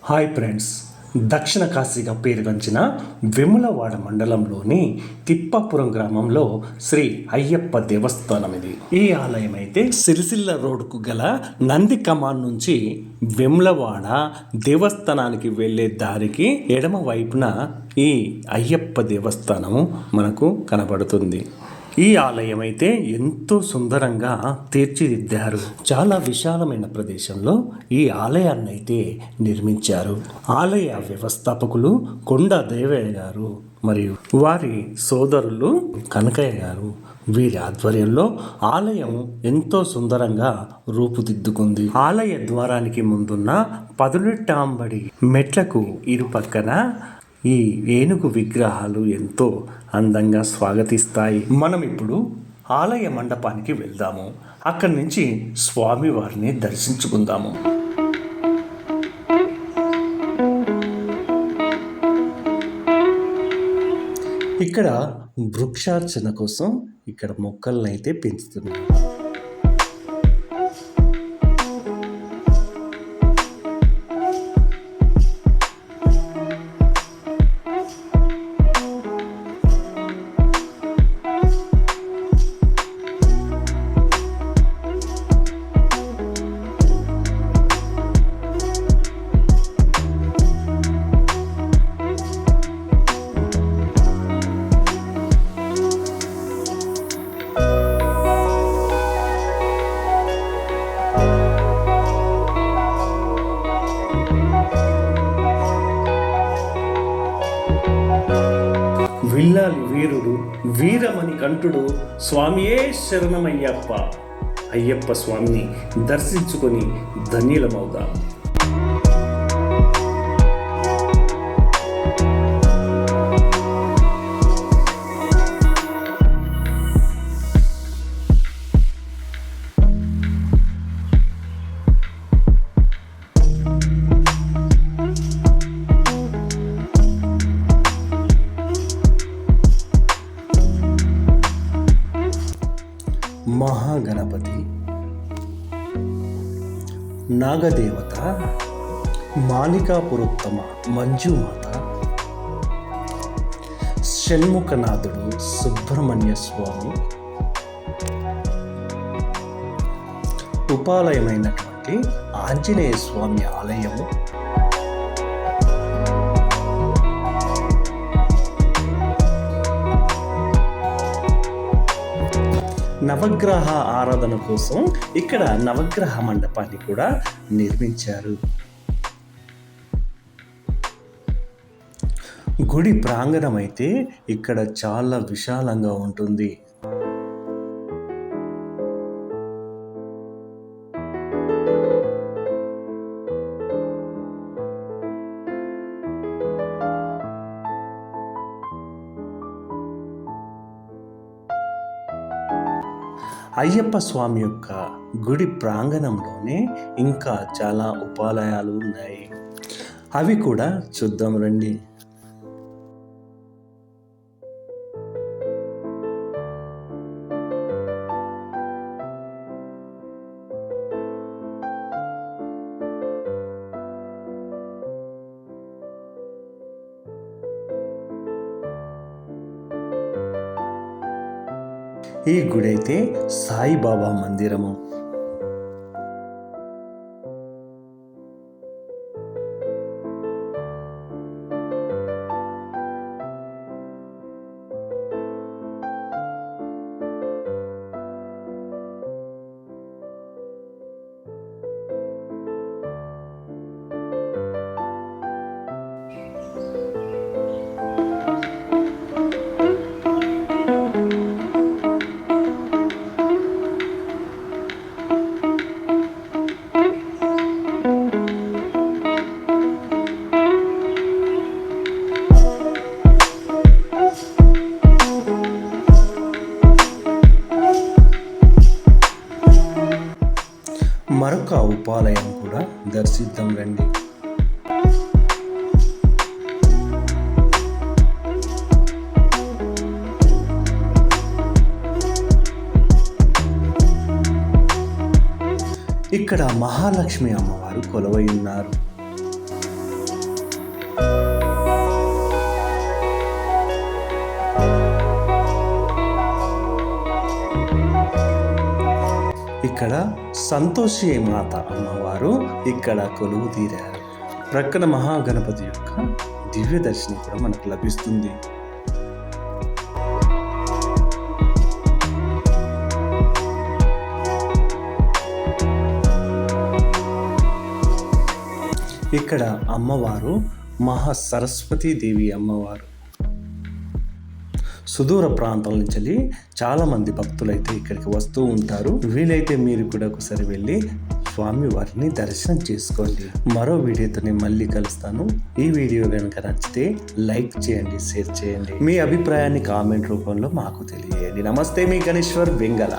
Hi friends, దక్షిణ కాశీగా పేరుగాంచిన వేములవాడ మండలంలోని తిప్పాపురం గ్రామంలో శ్రీ అయ్యప్ప దేవస్థానం ఇది. ఈ ఆలయం అయితే సిరిసిల్ల రోడ్డుకు గల నంది కమాన్ నుంచి వేములవాడ దేవస్థానానికి వెళ్ళే దారికి ఎడమ వైపున ఈ అయ్యప్ప దేవస్థానము మనకు కనబడుతుంది. ఈ ఆలయం అయితే ఎంతో సుందరంగా తీర్చిదిద్దారు. చాలా విశాలమైన ప్రదేశంలో ఈ ఆలయాన్ని అయితే నిర్మించారు. ఆలయ వ్యవస్థాపకులు కొండ దేవయ్య గారు మరియు వారి సోదరులు కనకయ్య గారు. వీరి ఆధ్వర్యంలో ఆలయం ఎంతో సుందరంగా రూపుదిద్దుకుంది. ఆలయ ద్వారానికి ముందున్న పదునెట్టాంబడి మెట్లకు ఇరుపక్కన ఈ ఏనుగు విగ్రహాలు ఎంతో అందంగా స్వాగతిస్తాయి. మనం ఇప్పుడు ఆలయ మండపానికి వెళ్దాము. అక్కడి నుంచి స్వామివారిని దర్శించుకుందాము. ఇక్కడ వృక్షార్చన కోసం ఇక్కడ మొక్కలను అయితే పెంచుతున్నారు. విల్లాలి వీరుడు వీరమణి కంఠుడు స్వామియే శరణమయ్యప్ప. అయ్యప్ప స్వామిని దర్శించుకొని ధన్యులమవుదాం. మహాగణపతి, నాగదేవత, మాలికాపురోత్తమ మంజుమాత, షణ్ముఖనాథుడు సుబ్రహ్మణ్య స్వామి, ఉపాలయమైనటువంటి ఆంజనేయ స్వామి ఆలయము, నవగ్రహ ఆరాధన కోసం ఇక్కడ నవగ్రహ మండపాన్ని కూడా నిర్మించారు. గుడి ప్రాంగణం అయితే ఇక్కడ చాలా విశాలంగా ఉంటుంది. అయ్యప్ప స్వామి యొక్క గుడి ప్రాంగణంలోనే ఇంకా చాలా ఉపాలయాలు ఉన్నాయి. అవి కూడా చూద్దాం రండి. ఈ గుడి అయితే సాయిబాబా మందిరము. మరొక ఉపాలయం కూడా దర్శిద్దాం రండి. ఇక్కడ మహాలక్ష్మి అమ్మవారు కొలువై ఉన్నారు. ఇక్కడ సంతోషి మాత అమ్మవారు ఇక్కడ కొలువు తీరారు. ప్రక్కన మహాగణపతి యొక్క దివ్య దర్శనం కూడా మనకు లభిస్తుంది. ఇక్కడ అమ్మవారు మహా సరస్వతీ దేవి అమ్మవారు. సుదూర ప్రాంతాల నుంచి చాలా మంది భక్తులైతే ఇక్కడికి వస్తూ ఉంటారు. వీలైతే మీరు కూడా ఒకసారి వెళ్ళి స్వామి వారిని దర్శనం చేసుకోండి. మరో వీడియోతో నేను మళ్ళీ కలుస్తాను. ఈ వీడియో కనుక నచ్చితే లైక్ చేయండి, షేర్ చేయండి. మీ అభిప్రాయాన్ని కామెంట్ రూపంలో మాకు తెలియజేయండి. నమస్తే, మీ గణేశ్వర్ వెంగళ.